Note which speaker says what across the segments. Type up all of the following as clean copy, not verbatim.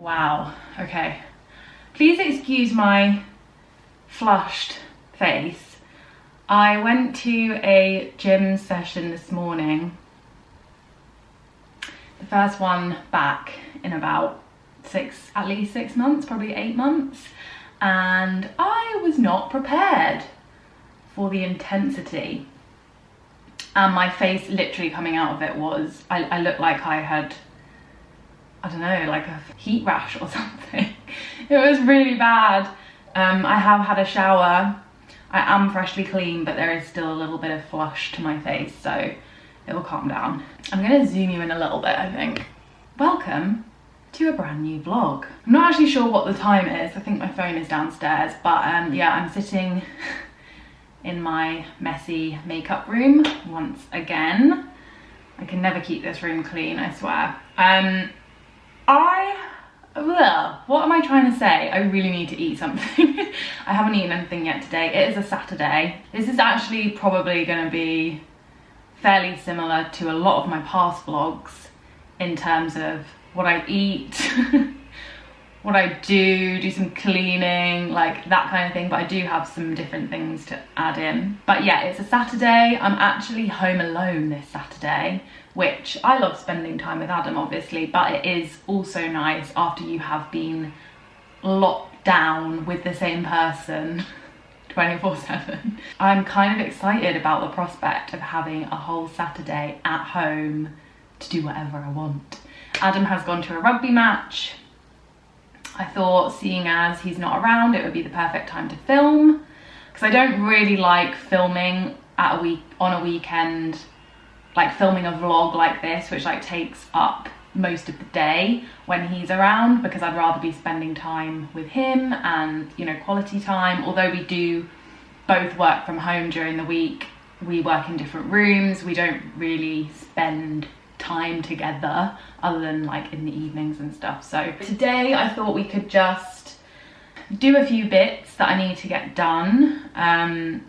Speaker 1: Wow, okay. Please excuse my flushed face. I went to a gym session this morning. The first one back in about at least 6 months, probably 8 months. And I was not prepared for the intensity. And my face literally coming out of it was, I looked like I had, I don't know, like a heat rash or something. It was really bad. I have had a shower. I am freshly clean, but there is still a little bit of flush to my face, so it will calm down. I'm gonna zoom you in a little bit, I think. Welcome to a brand new vlog. I'm not actually sure what the time is. I think my phone is downstairs, but yeah, I'm sitting in my messy makeup room once again. I can never keep this room clean, I swear. What am I trying to say? I really need to eat something. I haven't eaten anything yet today. It is a Saturday. This is actually probably going to be fairly similar to a lot of my past vlogs in terms of what I eat, what I do some cleaning, like that kind of thing, but I do have some different things to add in. But yeah, it's a Saturday. I'm actually home alone this Saturday, which I love spending time with Adam, obviously, but it is also nice after you have been locked down with the same person 24/7. I'm kind of excited about the prospect of having a whole Saturday at home to do whatever I want. Adam has gone to a rugby match. I thought, seeing as he's not around, it would be the perfect time to film, because I don't really like filming on a weekend, like filming a vlog like this, which like takes up most of the day when he's around, because I'd rather be spending time with him and, you know, quality time. Although we do both work from home during the week, we work in different rooms, we don't really spend time together other than like in the evenings and stuff. So today I thought we could just do a few bits that I need to get done. I'm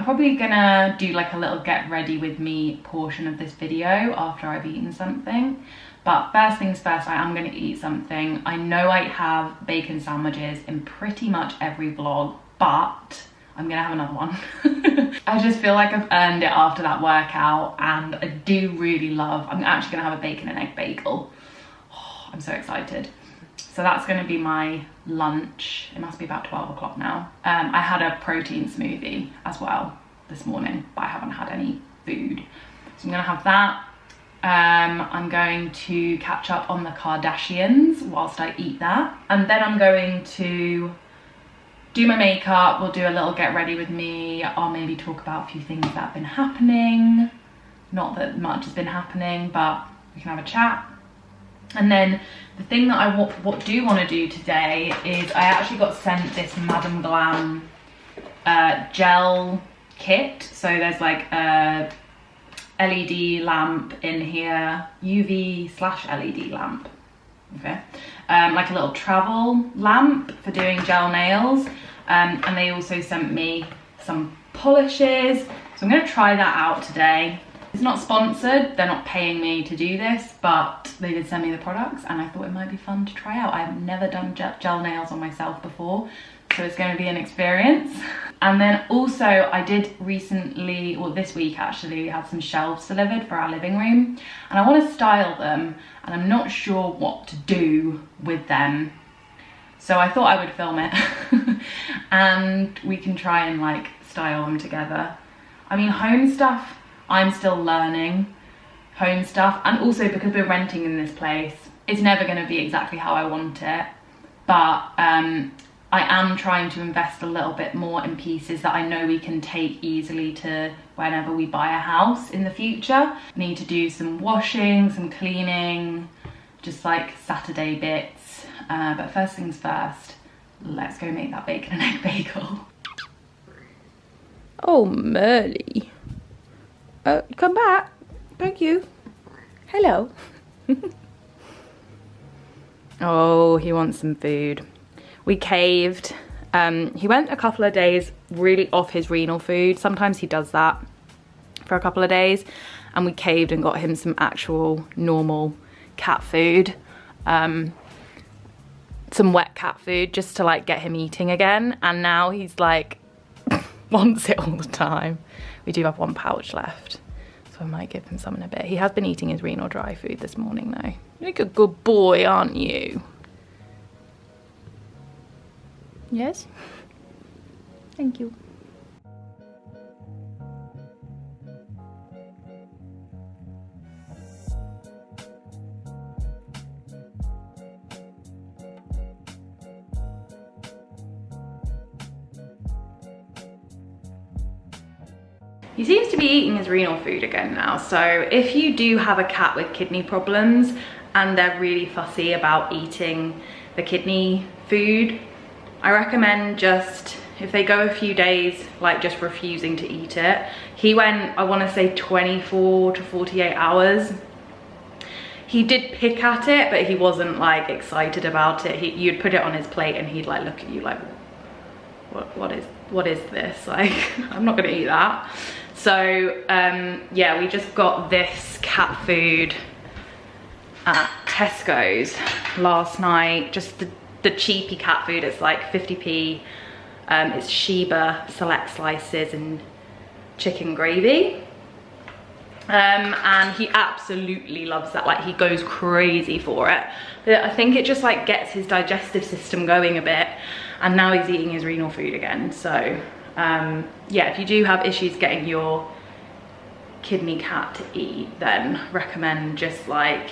Speaker 1: probably gonna do like a little get ready with me portion of this video after I've eaten something. But first things first, I am gonna eat something. I know I have bacon sandwiches in pretty much every vlog, but I'm gonna have another one. I just feel like I've earned it after that workout, and I do really love, I'm actually gonna have a bacon and egg bagel. Oh, I'm so excited. So that's gonna be my lunch. It must be about 12 o'clock now. I had a protein smoothie as well this morning, but I haven't had any food. So I'm gonna have that. I'm going to catch up on the Kardashians whilst I eat that. And then I'm going to do my makeup. We'll do a little get ready with me. I'll maybe talk about a few things that have been happening. Not that much has been happening, but we can have a chat. And then the thing that I do want to do today is I actually got sent this Madame Glam gel kit. So there's like a LED lamp in here, UV/LED lamp, okay, like a little travel lamp for doing gel nails, and they also sent me some polishes, so I'm going to try that out today. It's not sponsored, they're not paying me to do this, but they did send me the products and I thought it might be fun to try out. I've never done gel nails on myself before, so it's going to be an experience. And then also I did recently, well this week actually, we had some shelves delivered for our living room, and I want to style them and I'm not sure what to do with them. So I thought I would film it and we can try and like style them together. I mean, home stuff, I'm still learning home stuff, and also because we're renting in this place, it's never going to be exactly how I want it, but I am trying to invest a little bit more in pieces that I know we can take easily to whenever we buy a house in the future. I need to do some washing, some cleaning, just like Saturday bits, but first things first, let's go make that bacon and egg bagel. Oh, Merlin. Come back. Thank you. Hello. Oh, he wants some food. We caved. He went a couple of days really off his renal food. Sometimes he does that for a couple of days. And we caved and got him some actual normal cat food. some wet cat food just to like get him eating again, and now he's like wants it all the time. We do have one pouch left, so I might give him some in a bit. He has been eating his renal dry food this morning though. You're like a good boy, aren't you? Yes? Thank you. He seems to be eating his renal food again now, so if you do have a cat with kidney problems and they're really fussy about eating the kidney food, I recommend just, if they go a few days, like just refusing to eat it. He went, I want to say 24 to 48 hours. He did pick at it, but he wasn't like excited about it. You'd put it on his plate and he'd like look at you like, what is this? Like, I'm not gonna eat that. So yeah, we just got this cat food at Tesco's last night, just the cheapy cat food. It's like 50p. It's Sheba select slices and chicken gravy. And he absolutely loves that. Like, he goes crazy for it. But I think it just like gets his digestive system going a bit, and now he's eating his renal food again. So yeah, if you do have issues getting your kidney cat to eat, then recommend just like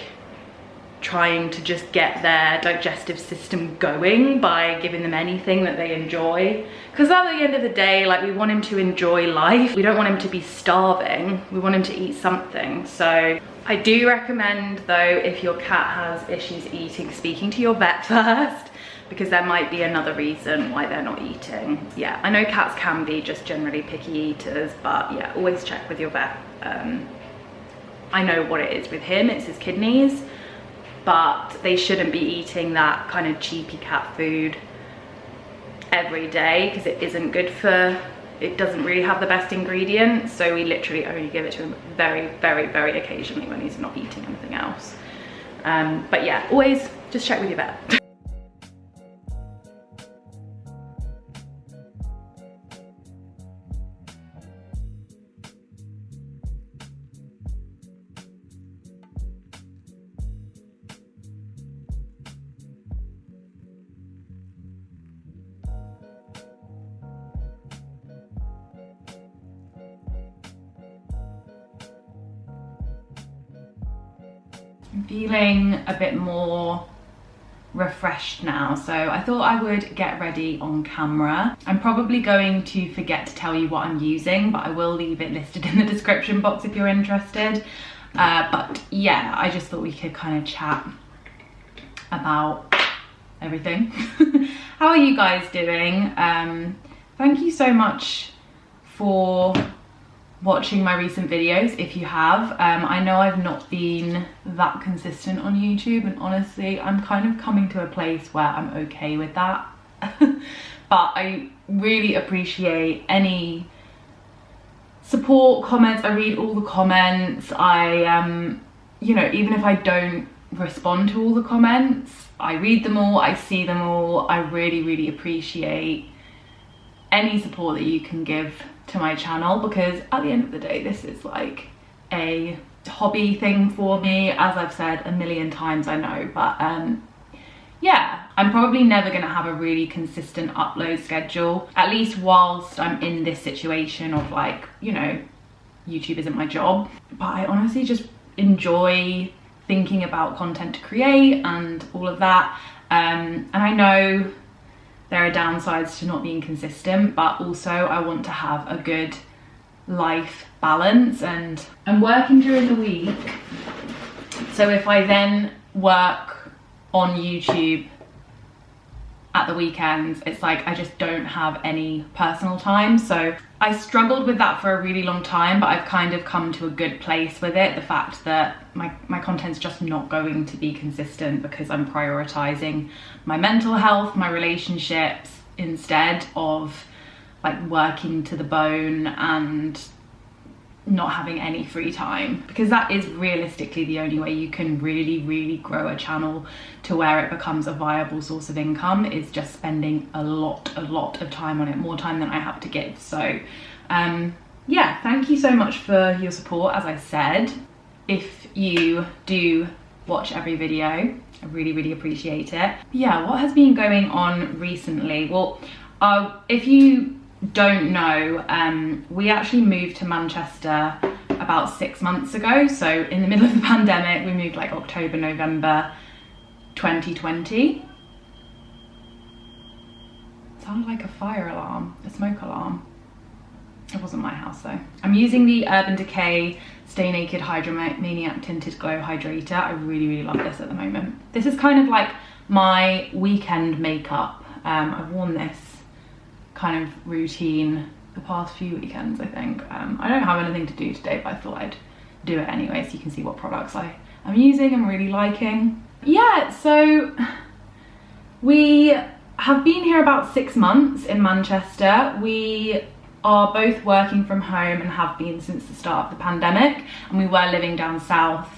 Speaker 1: trying to just get their digestive system going by giving them anything that they enjoy. Because at the end of the day, like, we want him to enjoy life. We don't want him to be starving. We want him to eat something. So I do recommend though, if your cat has issues eating, speaking to your vet first, because there might be another reason why they're not eating. Yeah, I know cats can be just generally picky eaters, but yeah, always check with your vet. I know what it is with him, it's his kidneys, but they shouldn't be eating that kind of cheapy cat food every day, because it isn't good for, it doesn't really have the best ingredients. So we literally only give it to him very, very, very occasionally when he's not eating anything else. But yeah, always just check with your vet. I'm feeling a bit more refreshed now, so I thought I would get ready on camera. I'm probably going to forget to tell you what I'm using, but I will leave it listed in the description box if you're interested. But yeah, I just thought we could kind of chat about everything. How are you guys doing? Thank you so much for watching my recent videos, if you have. I know I've not been that consistent on YouTube, and honestly I'm kind of coming to a place where I'm okay with that. But I really appreciate any support, comments. I read all the comments. I you know, even if I don't respond to all the comments, I read them all, I see them all. I really appreciate any support that you can give to my channel, because at the end of the day, this is like a hobby thing for me, as I've said a million times, I know. But yeah, I'm probably never gonna have a really consistent upload schedule, at least whilst I'm in this situation of like, you know, YouTube isn't my job. But I honestly just enjoy thinking about content to create and all of that. And I know there are downsides to not being consistent, but also I want to have a good life balance, and I'm working during the week. So if I then work on YouTube at the weekends, it's like I just don't have any personal time. So I struggled with that for a really long time, but I've kind of come to a good place with it. The fact that my content's just not going to be consistent because I'm prioritizing my mental health, my relationships, instead of like working to the bone and not having any free time, because that is realistically the only way you can really grow a channel to where it becomes a viable source of income, is just spending a lot of time on it, more time than I have to give. So yeah, thank you so much for your support. As I said, if you do watch every video, I really appreciate it. Yeah, what has been going on recently? Well, if you don't know, we actually moved to Manchester about 6 months ago. So in the middle of the pandemic, we moved like October, November 2020. Sounded like a fire alarm, a smoke alarm. It wasn't my house though. I'm using the Urban Decay Stay Naked Hydromaniac Tinted Glow Hydrator. I really love this at the moment. This is kind of like my weekend makeup. I've worn this kind of routine the past few weekends, I think. I don't have anything to do today, but I thought I'd do it anyway so you can see what products I'm using and really liking. Yeah, so we have been here about 6 months in Manchester. We are both working from home and have been since the start of the pandemic, and we were living down south,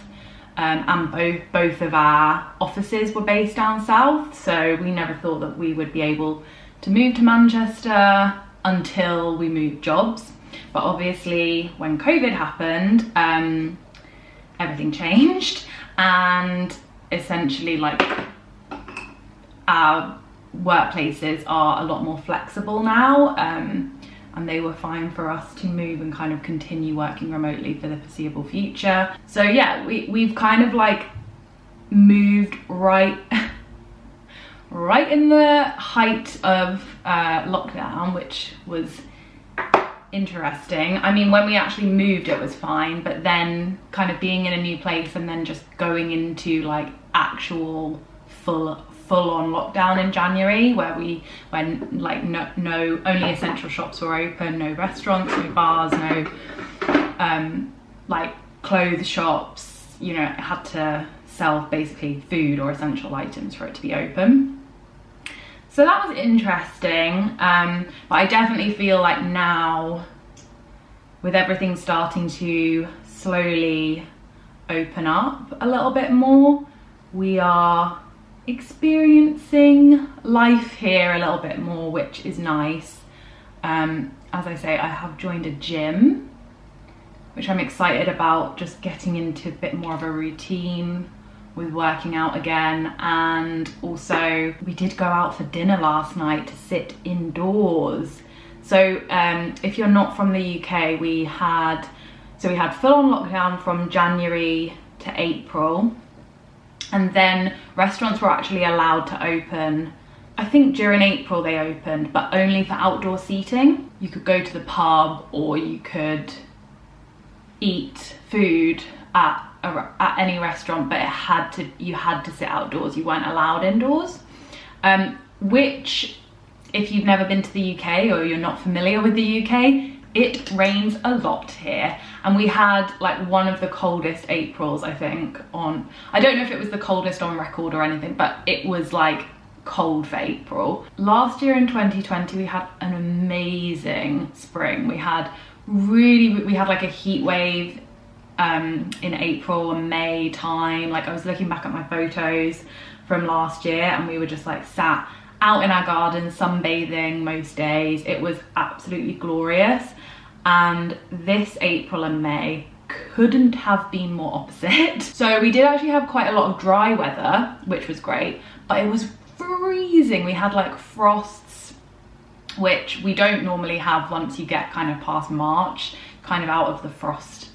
Speaker 1: and both of our offices were based down south, so we never thought that we would be able to move to Manchester until we moved jobs. But obviously when COVID happened, everything changed, and essentially like our workplaces are a lot more flexible now, and they were fine for us to move and kind of continue working remotely for the foreseeable future. So yeah, we've kind of like moved right in the height of lockdown, which was interesting. I mean, when we actually moved it was fine, but then kind of being in a new place and then just going into like actual full-on lockdown in January, when like no only essential shops were open, no restaurants, no bars, no like clothes shops, you know, it had to sell basically food or essential items for it to be open. So that was interesting, but I definitely feel like now, with everything starting to slowly open up a little bit more, we are experiencing life here a little bit more, which is nice. As I say, I have joined a gym, which I'm excited about, just getting into a bit more of a routine with working out again. And also we did go out for dinner last night to sit indoors. So if you're not from the UK, we had full-on lockdown from January to April, and then restaurants were actually allowed to open. I think during April they opened, but only for outdoor seating. You could go to the pub or you could eat food at any restaurant, but you had to sit outdoors. You weren't allowed indoors, which, if you've never been to the UK or you're not familiar with the UK, it rains a lot here, and we had like one of the coldest Aprils, I think, I don't know if it was the coldest on record or anything, but it was like cold for April. Last year in 2020 we had an amazing spring. We had like a heat wave in April and May time. Like, I was looking back at my photos from last year and we were just like sat out in our garden sunbathing most days. It was absolutely glorious, and this April and May couldn't have been more opposite. So we did actually have quite a lot of dry weather, which was great, but it was freezing. We had like frosts, which we don't normally have once you get kind of past March, kind of out of the frost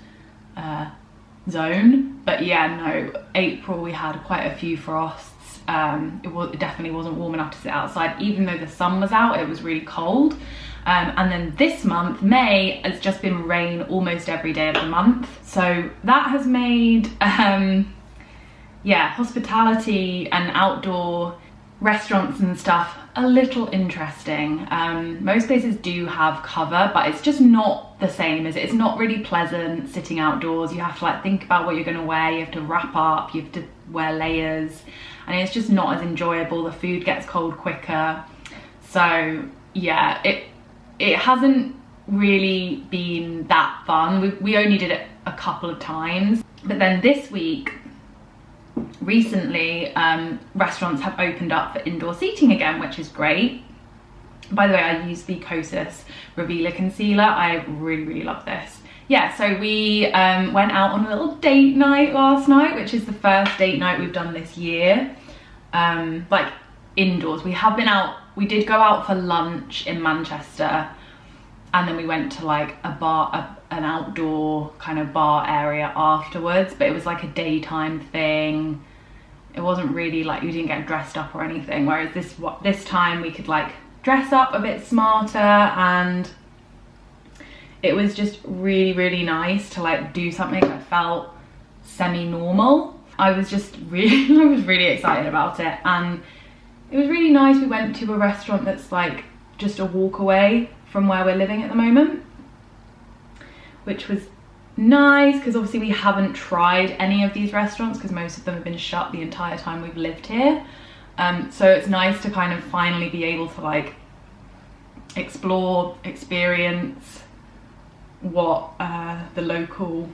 Speaker 1: zone. But yeah, no, April we had quite a few frosts. It definitely wasn't warm enough to sit outside. Even though the sun was out, it was really cold. And then this month, May, has just been rain almost every day of the month. So that has made, yeah, hospitality and outdoor restaurants and stuff a little interesting. Most places do have cover, but it's just not the same, is it? It's not really pleasant sitting outdoors. You have to like think about what you're gonna wear, you have to wrap up, you have to wear layers, and it's just not as enjoyable. The food gets cold quicker. So yeah, it hasn't really been that fun. We only did it a couple of times, but then this week, recently, restaurants have opened up for indoor seating again, which is great. By the way, I use the Kosas Revealer Concealer. I really love this. Yeah, so we went out on a little date night last night, which is the first date night we've done this year. Like indoors. We have been out, we did go out for lunch in Manchester, and then we went to like a bar, an outdoor kind of bar area afterwards, but it was like a daytime thing. It wasn't really like, you didn't get dressed up or anything, whereas this time we could like dress up a bit smarter, and it was just really nice to like do something that felt semi-normal. I was really excited about it, and it was really nice. We went to a restaurant that's like just a walk away from where we're living at the moment, which was nice because obviously we haven't tried any of these restaurants because most of them have been shut the entire time we've lived here. So it's nice to kind of finally be able to like explore, experience what the local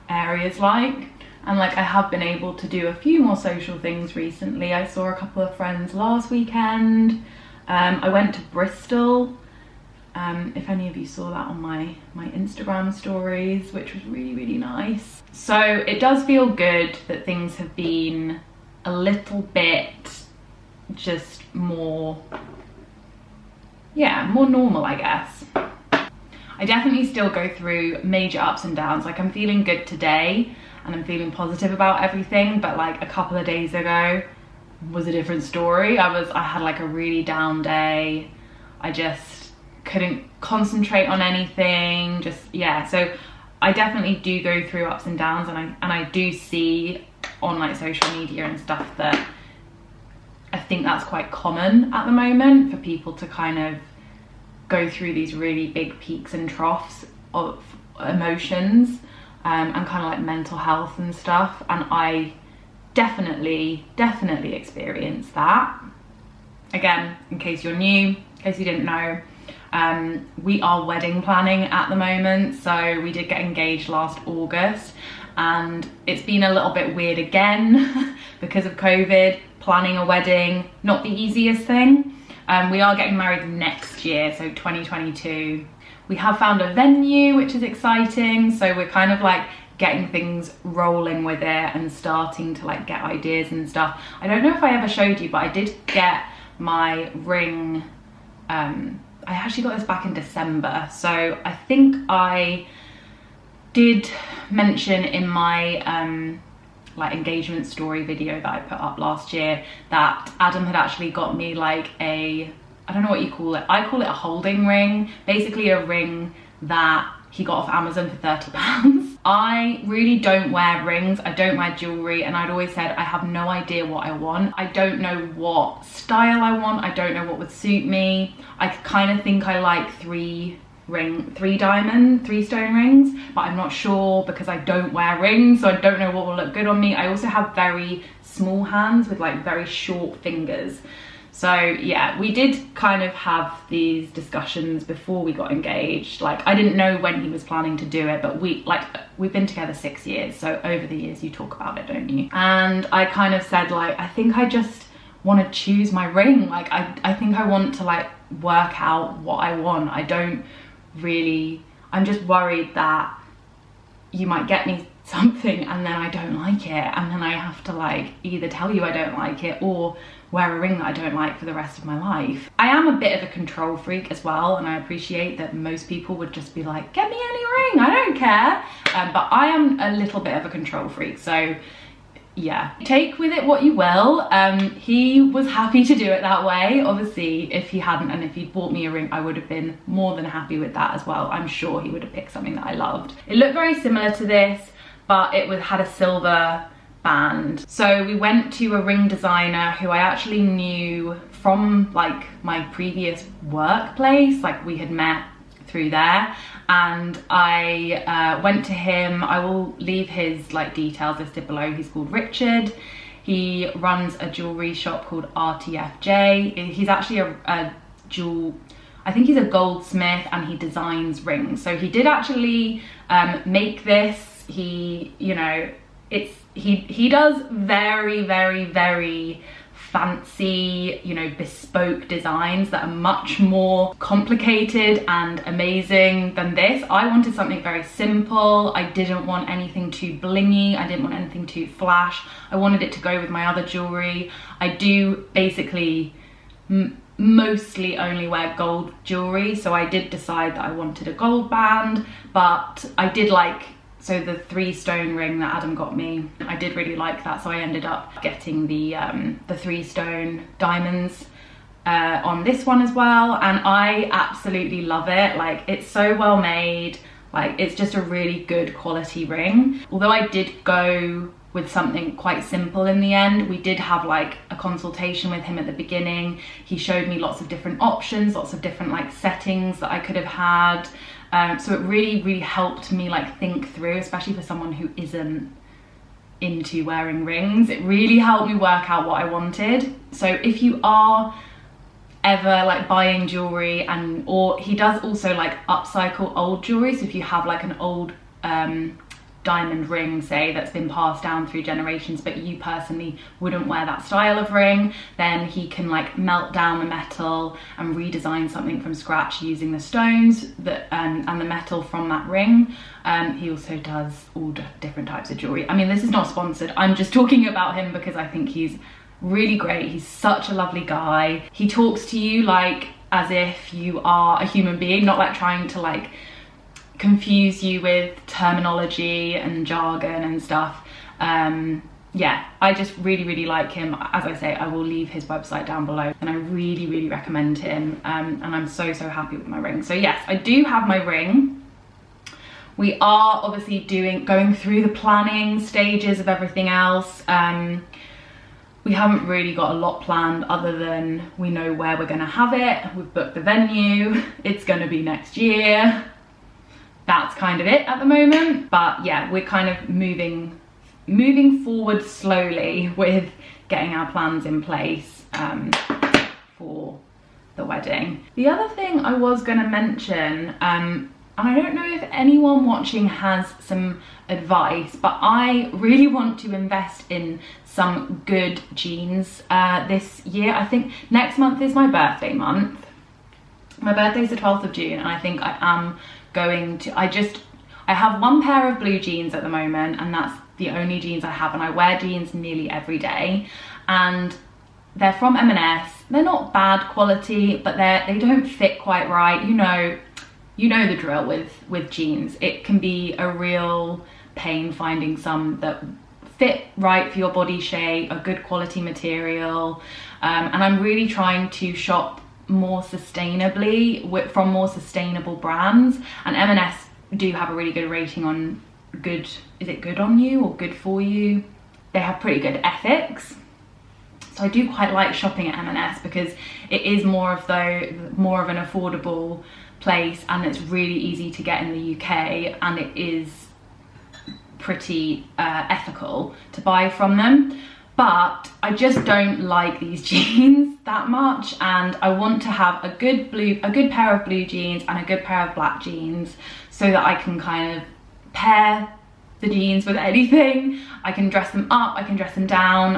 Speaker 1: area's like. And like I have been able to do a few more social things recently. I saw a couple of friends last weekend. I went to Bristol, if any of you saw that on my Instagram stories, which was really nice. So it does feel good that things have been a little bit just more, yeah, more normal, I guess. I definitely still go through major ups and downs. Like I'm feeling good today and I'm feeling positive about everything, but like a couple of days ago was a different story. I had like a really down day. I just couldn't concentrate on anything, just yeah. So I definitely do go through ups and downs, and I do see on like social media and stuff that I think that's quite common at the moment for people to kind of go through these really big peaks and troughs of emotions, and kind of like mental health and stuff, and I definitely experienced that. Again, in case you're new, in case you didn't know, we are wedding planning at the moment. So we did get engaged last August, and it's been a little bit weird again because of COVID. Planning a wedding, not the easiest thing. We are getting married next year, so 2022. We have found a venue, which is exciting. So we're kind of like getting things rolling with it and starting to like get ideas and stuff. I don't know if I ever showed you, but I did get my ring. I actually got this back in December. So I think I did mention in my like engagement story video that I put up last year that Adam had actually got me like a, I don't know what you call it. I call it a holding ring. Basically a ring that he got off Amazon for £30. I really don't wear rings. I don't wear jewelry. And I'd always said I have no idea what I want. I don't know what style I want. I don't know what would suit me. I kind of think I like three stone rings, but I'm not sure because I don't wear rings, so I don't know what will look good on me. I also have very small hands with like very short fingers. So yeah, we did kind of have these discussions before we got engaged. Like I didn't know when he was planning to do it, but we've been together 6 years, so over the years you talk about it, don't you? And I kind of said like, I think I just want to choose my ring. Like I think I want to like work out what I want. I don't really, I'm just worried that you might get me something and then I don't like it, and then I have to like either tell you I don't like it or wear a ring that I don't like for the rest of my life. I am a bit of a control freak as well, and I appreciate that most people would just be like, get me any ring, I don't care, but I am a little bit of a control freak. So yeah, take with it what you will. He was happy to do it that way. Obviously if he hadn't, and if he'd bought me a ring, I would have been more than happy with that as well. I'm sure he would have picked something that I loved. It looked very similar to this, but it had a silver band. So we went to a ring designer who I actually knew from like my previous workplace. Like we had met through there, and I went to him. I will leave his like details listed below. He's called Richard. He runs a jewelry shop called RTFJ. He's actually a jewel I think he's a goldsmith and he designs rings. So he did actually make this. He, you know, he does very, very, very fancy, you know, bespoke designs that are much more complicated and amazing than this. I wanted something very simple. I didn't want anything too blingy. I didn't want anything too flash. I wanted it to go with my other jewelry. I do basically mostly only wear gold jewelry, so I did decide that I wanted a gold band, but I did like, so the 3-stone ring that Adam got me, I did really like that, so I ended up getting the 3-stone diamonds on this one as well, and I absolutely love it. Like, it's so well made, like it's just a really good quality ring. Although I did go with something quite simple in the end. We did have like a consultation with him at the beginning. He showed me lots of different options, lots of different like settings that I could have had. So it really, really helped me like think through, especially for someone who isn't into wearing rings. It really helped me work out what I wanted. So if you are ever like buying jewelry, and or he does also like upcycle old jewelry, so if you have like an old diamond ring, say, that's been passed down through generations, but you personally wouldn't wear that style of ring, then he can like melt down the metal and redesign something from scratch using the stones that and the metal from that ring. He also does all different types of jewelry. I mean, this is not sponsored, I'm just talking about him because I think he's really great. He's such a lovely guy. He talks to you like as if you are a human being, not like trying to like confuse you with terminology and jargon and stuff. Yeah, I just really, really like him. As I say, I will leave his website down below, and I really, really recommend him. And I'm so, so happy with my ring. So yes, I do have my ring. We are obviously going through the planning stages of everything else. We haven't really got a lot planned other than we know where we're gonna have it. We've booked the venue. It's gonna be next year. That's kind of it at the moment. But yeah, we're kind of moving forward slowly with getting our plans in place for the wedding. The other thing I was gonna mention, and I don't know if anyone watching has some advice, but I really want to invest in some good jeans this year. I think next month is my birthday month. My birthday is the 12th of June, and I think I am going to, I have one pair of blue jeans at the moment, and that's the only jeans I have, and I wear jeans nearly every day, and they're from M&S. They're not bad quality, but they don't fit quite right. You know the drill with jeans. It can be a real pain finding some that fit right for your body shape, a good quality material, and I'm really trying to shop more sustainably from more sustainable brands, and M&S do have a really good rating on good, is it good on you or good for you? They have pretty good ethics. So I do quite like shopping at M&S because it is more of an affordable place, and it's really easy to get in the UK, and it is pretty ethical to buy from them. But I just don't like these jeans that much, and I want to have a good pair of blue jeans and a good pair of black jeans so that I can kind of pair the jeans with anything. I can dress them up, I can dress them down.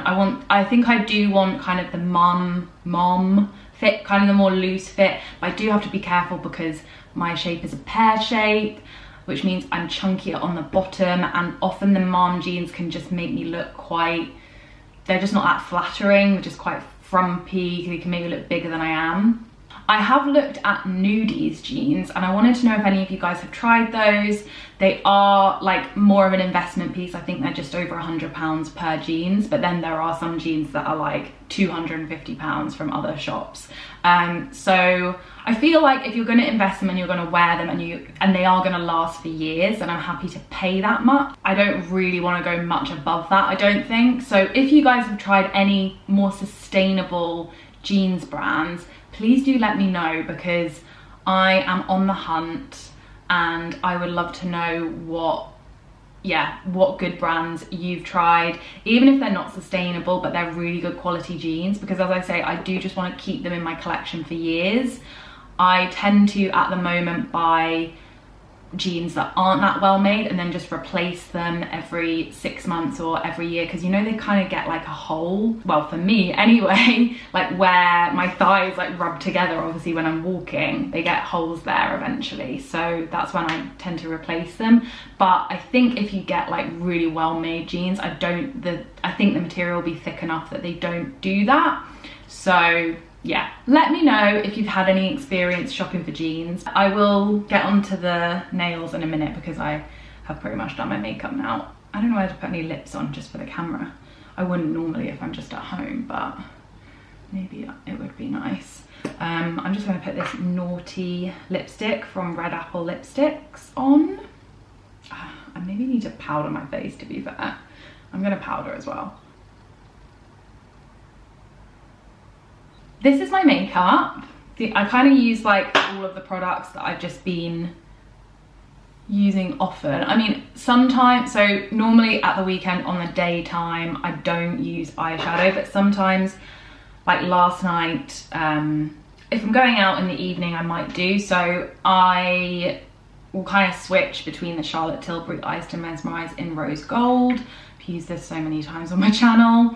Speaker 1: I think I do want kind of the mom fit, kind of the more loose fit, but I do have to be careful because my shape is a pear shape, which means I'm chunkier on the bottom, and often the mom jeans can just make me look quite, they're just not that flattering, they're just quite frumpy, they can make me look bigger than I am. I have looked at nudies jeans, and I wanted to know if any of you guys have tried those. They are like more of an investment piece. I think they're just over £100 per jeans, but then there are some jeans that are like £250 from other shops. So I feel like if you're going to invest them and you're going to wear them and they are going to last for years, then I'm happy to pay that much. I don't really want to go much above that, I don't think. So if you guys have tried any more sustainable jeans brands, please do let me know, because I am on the hunt and I would love to know what good brands you've tried, even if they're not sustainable, but they're really good quality jeans, because as I say, I do just want to keep them in my collection for years. I tend to, at the moment, buy jeans that aren't that well made and then just replace them every 6 months or every year, because you know they kind of get like a hole, well for me anyway, like where my thighs like rub together, obviously when I'm walking they get holes there eventually, so that's when I tend to replace them. But I think if you get like really well made jeans, I think the material will be thick enough that they don't do that. So yeah, let me know if you've had any experience shopping for jeans. I will get onto the nails in a minute because I have pretty much done my makeup now. I don't know where to put any lips on just for the camera. I wouldn't normally if I'm just at home, but maybe it would be nice. I'm just going to put this Naughty lipstick from Red Apple Lipsticks on. I maybe need to powder my face, to be fair. I'm going to powder as well. This is my makeup. I kind of use like all of the products that I've just been using often. I mean, sometimes, so normally at the weekend on the daytime, I don't use eyeshadow, but sometimes, like last night, if I'm going out in the evening, I might do. So I will kind of switch between the Charlotte Tilbury Eyes to Mesmerize in Rose Gold. I've used this so many times on my channel.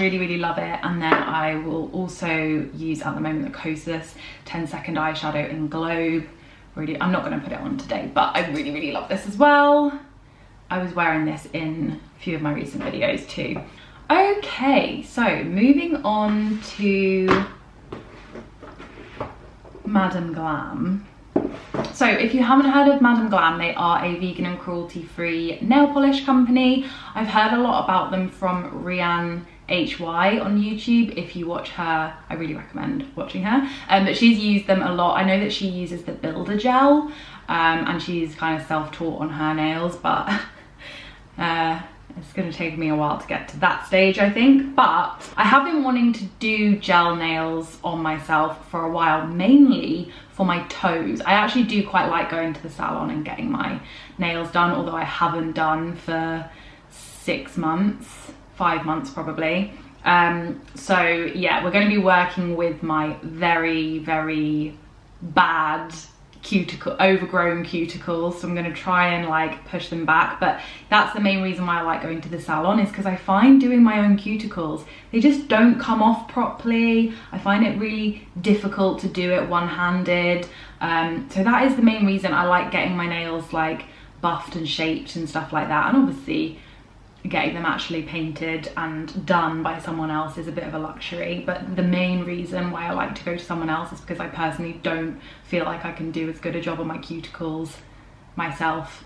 Speaker 1: Really love it. And then I will also use at the moment the Kosas 10-second eyeshadow in Globe. Really, I'm not going to put it on today, but I really love this as well. I was wearing this in a few of my recent videos too. Okay, so moving on to Madam Glam. So if you haven't heard of Madam Glam, they are a vegan and cruelty-free nail polish company. I've heard a lot about them from Rianne HY on YouTube. If you watch her, I really recommend watching her. But she's used them a lot. I know that she uses the Builder Gel, and she's kind of self-taught on her nails, but it's going to take me a while to get to that stage, I think. But I have been wanting to do gel nails on myself for a while, mainly for my toes. I actually do quite like going to the salon and getting my nails done, although I haven't done for 6 months. 5 months probably. So yeah, we're going to be working with my very bad overgrown cuticles, so I'm going to try and like push them back. But that's the main reason why I like going to the salon, is because I find doing my own cuticles, they just don't come off properly. I find it really difficult to do it one-handed. So that is the main reason I like getting my nails like buffed and shaped and stuff like that. And obviously getting them actually painted and done by someone else is a bit of a luxury, but the main reason why I like to go to someone else is because I personally don't feel like I can do as good a job on my cuticles myself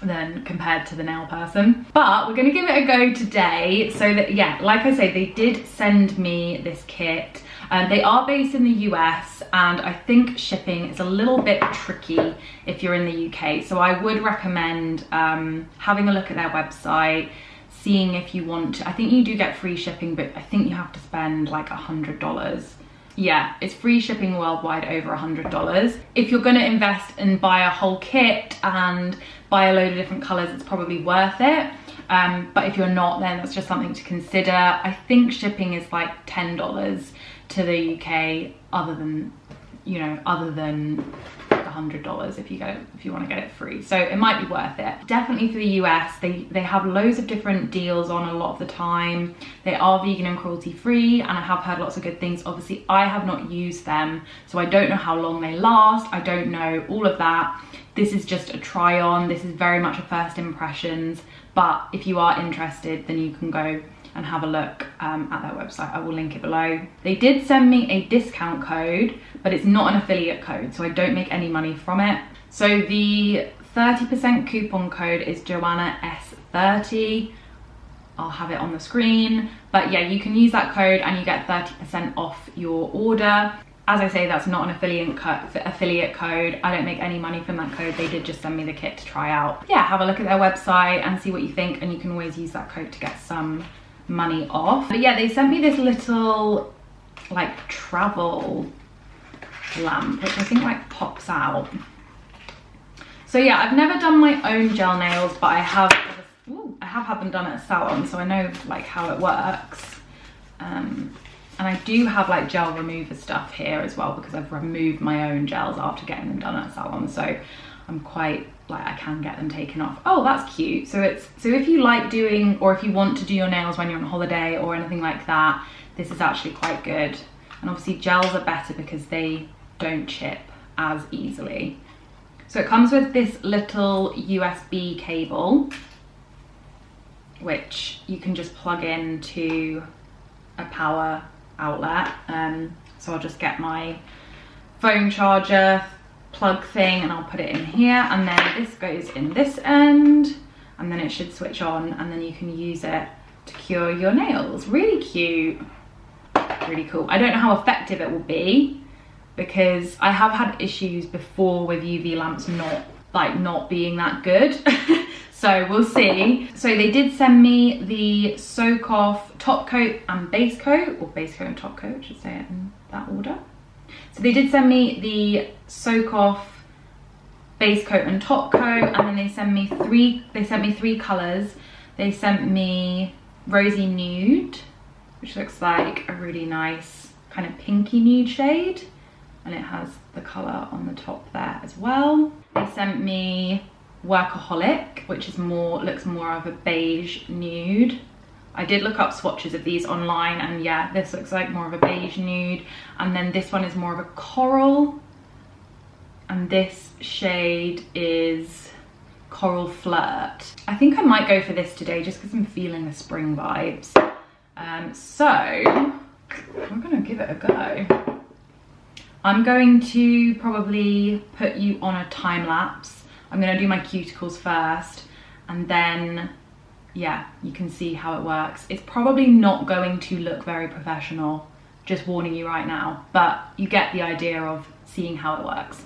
Speaker 1: than compared to the nail person. But we're going to give it a go today. So that, yeah, like I say, they did send me this kit. They are based in the US, and I think shipping is a little bit tricky if you're in the UK. So I would recommend having a look at their website, seeing if you want to. I think you do get free shipping, but I think you have to spend like $100. Yeah, it's free shipping worldwide over $100. If you're going to invest and buy a whole kit and buy a load of different colours, it's probably worth it. But if you're not, then that's just something to consider. I think shipping is like $10 to the UK, other than $100 if you want to get it free. So it might be worth it. Definitely for the US, they have loads of different deals on a lot of the time. They are vegan and cruelty free, and I have heard lots of good things. Obviously I have not used them, so I don't know how long they last. I don't know all of that. This is just a try on. This is very much a first impressions, but if you are interested, then you can go and have a look at their website. I will link it below. They did send me a discount code, but it's not an affiliate code, so I don't make any money from it. So the 30% coupon code is Joanna S30. I'll have it on the screen. But yeah, you can use that code and you get 30% off your order. As I say, that's not an affiliate code. I don't make any money from that code. They did just send me the kit to try out. Yeah, have a look at their website and see what you think, and you can always use that code to get some money off. But yeah, they sent me this little like travel lamp, which I think like pops out. So yeah, I've never done my own gel nails, but I have had them done at a salon, so I know like how it works. And And I do have like gel remover stuff here as well, because I've removed my own gels after getting them done at a salon. So I'm quite like, I can get them taken off. Oh, that's cute. So if you like doing, or if you want to do your nails when you're on holiday or anything like that, this is actually quite good. And obviously gels are better because they don't chip as easily. So it comes with this little USB cable, which you can just plug into a power outlet. So I'll just get my phone charger plug thing and I'll put it in here, and then this goes in this end, and then it should switch on, and then you can use it to cure your nails. Really cute, really cool. I don't know how effective it will be, because I have had issues before with UV lamps not being that good. So we'll see. So they did send me the Soak Off top coat and base coat, or base coat and top coat, I should say it in that order. So they did send me the Soak Off base coat and top coat, and then they sent me three colours. They sent me Rosy Nude, which looks like a really nice kind of pinky nude shade, and it has the colour on the top there as well. They sent me Workaholic, which is looks more of a beige nude. I did look up swatches of these online, and yeah, this looks like more of a beige nude. And then this one is more of a coral, and this shade is Coral Flirt. I think I might go for this today just because I'm feeling the spring vibes. So I'm gonna give it a go. I'm going to probably put you on a time lapse. I'm gonna do my cuticles first, and then yeah, you can see how it works. It's probably not going to look very professional, just warning you right now, but you get the idea of seeing how it works.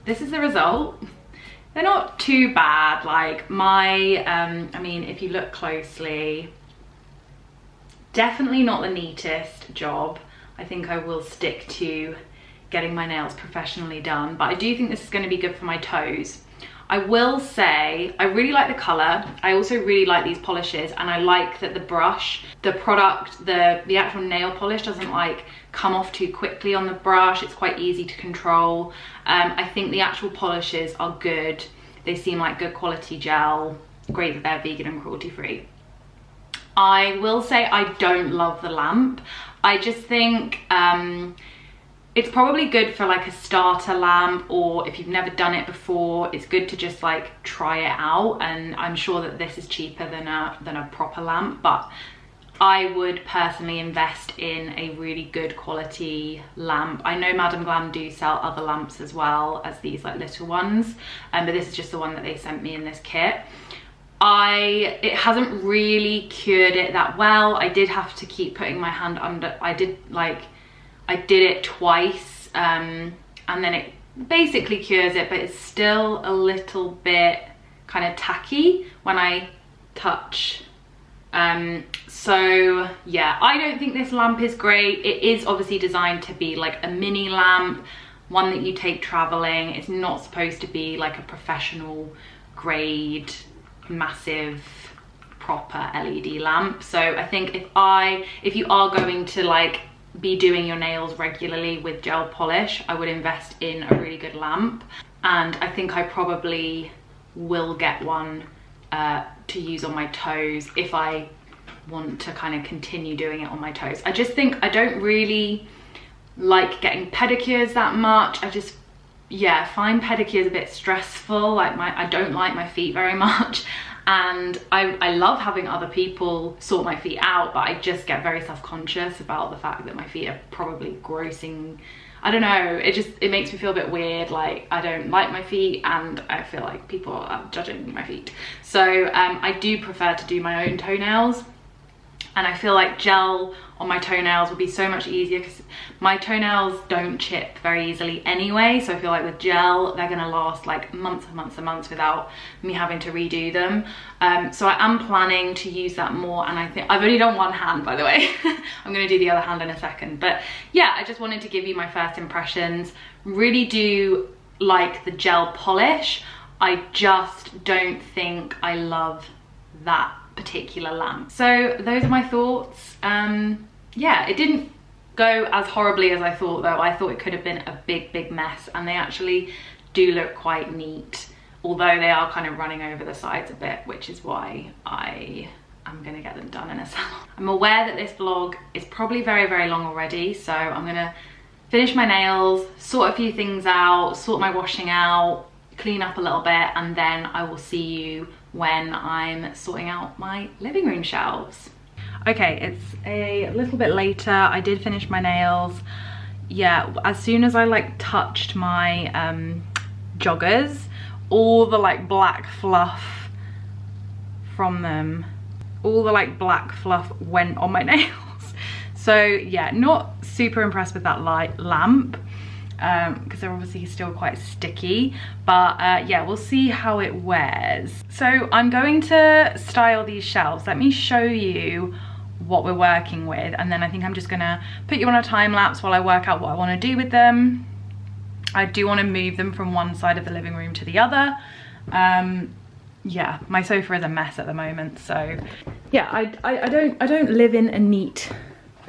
Speaker 1: This is the result. They're not too bad. Like my, I mean, if you look closely, definitely not the neatest job. I think I will stick to getting my nails professionally done, but I do think this is going to be good for my toes. I will say I really like the colour. I also really like these polishes, and I like that the brush, the product, the actual nail polish doesn't like come off too quickly on the brush. It's quite easy to control. I think the actual polishes are good. They seem like good quality gel. Great that they're vegan and cruelty free. I will say I don't love the lamp. I just think it's probably good for like a starter lamp, or if you've never done it before, it's good to just like try it out. And I'm sure that this is cheaper than a proper lamp, but I would personally invest in a really good quality lamp. I know Madame Glam do sell other lamps as well as these like little ones, but this is just the one that they sent me in this kit. It hasn't really cured it that well. I did have to keep putting my hand under. I did it twice, and then it basically cures it, but it's still a little bit kind of tacky when I touch. So yeah, I don't think this lamp is great. It is obviously designed to be like a mini lamp, one that you take traveling. It's not supposed to be like a professional grade, massive, proper LED lamp. So I think if you are going to like be doing your nails regularly with gel polish, I would invest in a really good lamp. And I think I probably will get one to use on my toes if I want to kind of continue doing it on my toes. I just think I don't really like getting pedicures that much. I just, yeah, find pedicures a bit stressful. Like I don't like my feet very much. And I love having other people sort my feet out, but I just get very self-conscious about the fact that my feet are probably grossing. I don't know, it makes me feel a bit weird. Like, I don't like my feet and I feel like people are judging my feet. So I do prefer to do my own toenails. And I feel like gel on my toenails would be so much easier because my toenails don't chip very easily anyway. So I feel like with gel, they're gonna last like months and months and months without me having to redo them. So I am planning to use that more. And I think I've only done one hand, by the way. I'm gonna do the other hand in a second. But yeah, I just wanted to give you my first impressions. Really do like the gel polish. I just don't think I love that particular lamp. So those are my thoughts. Yeah, it didn't go as horribly as I thought though. I thought it could have been a big mess, and they actually do look quite neat, although they are kind of running over the sides a bit, which is why I am gonna get them done in a salon. I'm aware that this vlog is probably very long already, so I'm gonna finish my nails, sort a few things out, sort my washing out, clean up a little bit, and then I will see you when I'm sorting out my living room shelves. Okay, it's a little bit later. I did finish my nails. Yeah, as soon as I like touched my joggers, all the like black fluff from them, all the like black fluff went on my nails. So yeah, not super impressed with that light lamp. Because they're obviously still quite sticky, but yeah, we'll see how it wears. So I'm going to style these shelves. Let me show you what we're working with, and then I think I'm just gonna put you on a time lapse while I work out what I want to do with them. I do want to move them from one side of the living room to the other. Yeah, my sofa is a mess at the moment, so yeah, I don't live in a neat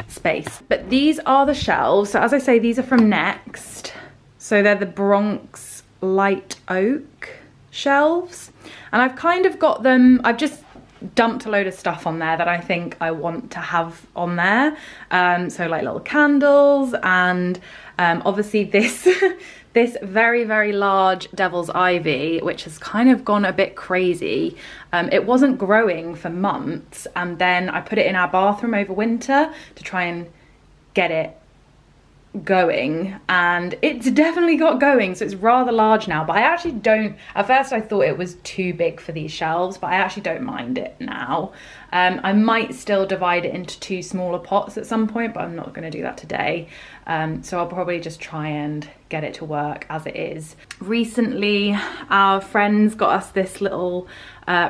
Speaker 1: space. But these are the shelves. So as I say, these are from Next. So they're the Bronx Light Oak shelves. And I've kind of got them, I've just dumped a load of stuff on there that I think I want to have on there. So like little candles and obviously this this very large Devil's Ivy, which has kind of gone a bit crazy. It wasn't growing for months, and then I put it in our bathroom over winter to try and get it going, and it's definitely got going, so it's rather large now. But I actually don't, at first I thought it was too big for these shelves, but I actually don't mind it now. I might still divide it into two smaller pots at some point, but I'm not going to do that today. So I'll probably just try and get it to work as it is. Recently, our friends got us this little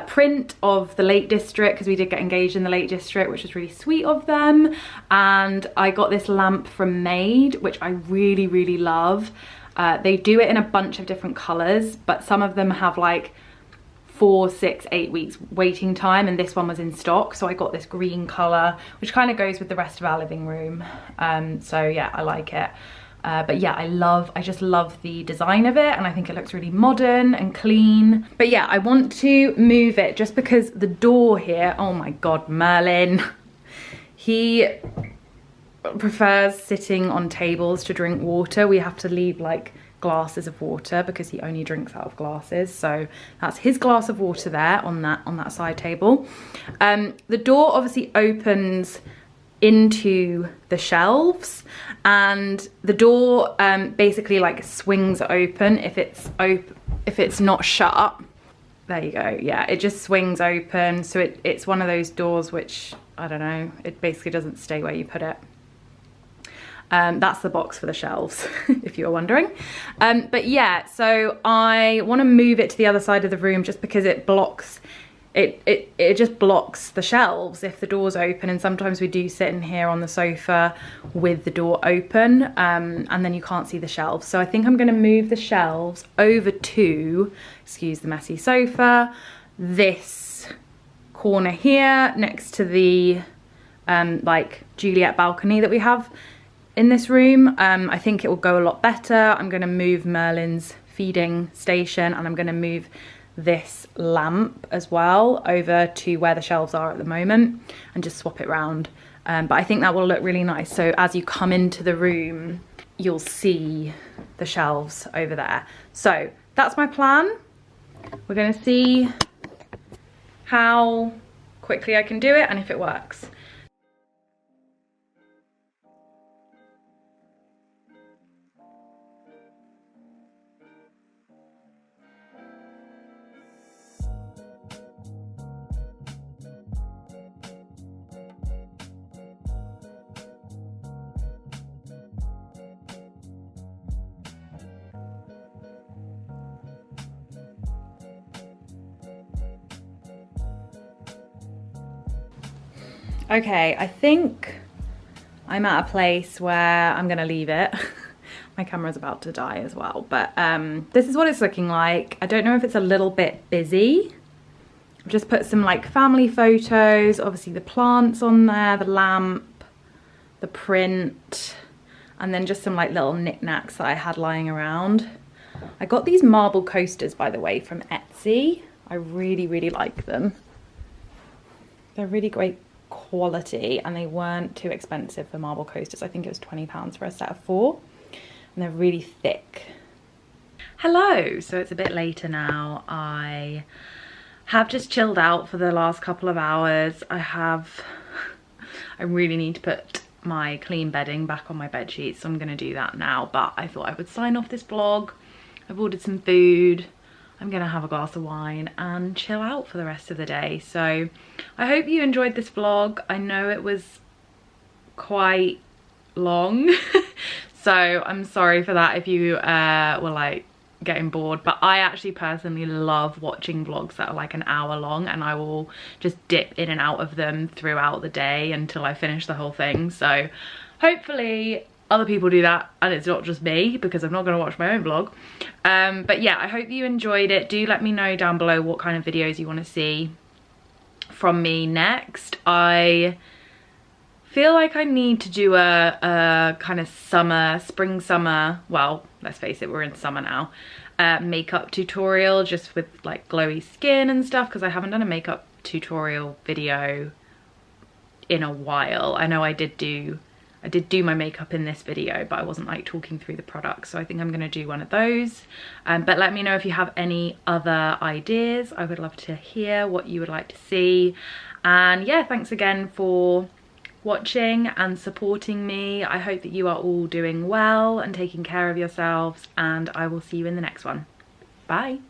Speaker 1: print of the Lake District, because we did get engaged in the Lake District, which was really sweet of them. And I got this lamp from Made, which I really love. They do it in a bunch of different colors, but some of them have like 4, 6, 8 weeks waiting time, and this one was in stock, so I got this green color, which kind of goes with the rest of our living room. So yeah, I like it. But yeah, I just love the design of it, and I think it looks really modern and clean. But yeah, I want to move it just because the door here, oh my god, Merlin, he prefers sitting on tables to drink water. We have to leave like glasses of water because he only drinks out of glasses. So that's his glass of water there on that side table. The door obviously opens into the shelves, and the door basically like swings open if it's not shut. There you go. Yeah, it just swings open. So it's one of those doors which, I don't know, it basically doesn't stay where you put it. That's the box for the shelves, if you were wondering. But yeah, so I want to move it to the other side of the room just because it blocks, it just blocks the shelves if the door's open. And sometimes we do sit in here on the sofa with the door open, and then you can't see the shelves. So I think I'm going to move the shelves over to, excuse the messy sofa, this corner here next to the like Juliet balcony that we have. in this room. I think it will go a lot better. I'm going to move Merlin's feeding station, and I'm going to move this lamp as well over to where the shelves are at the moment and just swap it around. But I think that will look really nice. So as you come into the room, you'll see the shelves over there. So that's my plan. We're going to see how quickly I can do it and if it works. Okay, I think I'm at a place where I'm gonna leave it. My camera's about to die as well, but this is what it's looking like. I don't know if it's a little bit busy. I've just put some like family photos, obviously the plants on there, the lamp, the print, and then just some like little knickknacks that I had lying around. I got these marble coasters, by the way, from Etsy. I really, really like them. They're really great quality and they weren't too expensive for marble coasters. I think it was £20 for a set of 4, and they're really thick. Hello, so it's a bit later now. I have just chilled out for the last couple of hours. I really need to put my clean bedding back on my bed sheets, so I'm gonna do that now, but I thought I would sign off this vlog. I've ordered some food. I'm gonna have a glass of wine and chill out for the rest of the day. So I hope you enjoyed this vlog. I know it was quite long, so I'm sorry for that if you were like getting bored, but I actually personally love watching vlogs that are like an hour long, and I will just dip in and out of them throughout the day until I finish the whole thing. So hopefully other people do that and it's not just me, because I'm not going to watch my own vlog. But yeah, I hope you enjoyed it. Do let me know down below what kind of videos you want to see from me next. I feel like I need to do a kind of spring summer, well, let's face it, we're in summer now, makeup tutorial just with like glowy skin and stuff, because I haven't done a makeup tutorial video in a while. I know I did do my makeup in this video, but I wasn't like talking through the products, so I think I'm going to do one of those. But let me know if you have any other ideas. I would love to hear what you would like to see. And yeah, thanks again for watching and supporting me. I hope that you are all doing well and taking care of yourselves, and I will see you in the next one. Bye.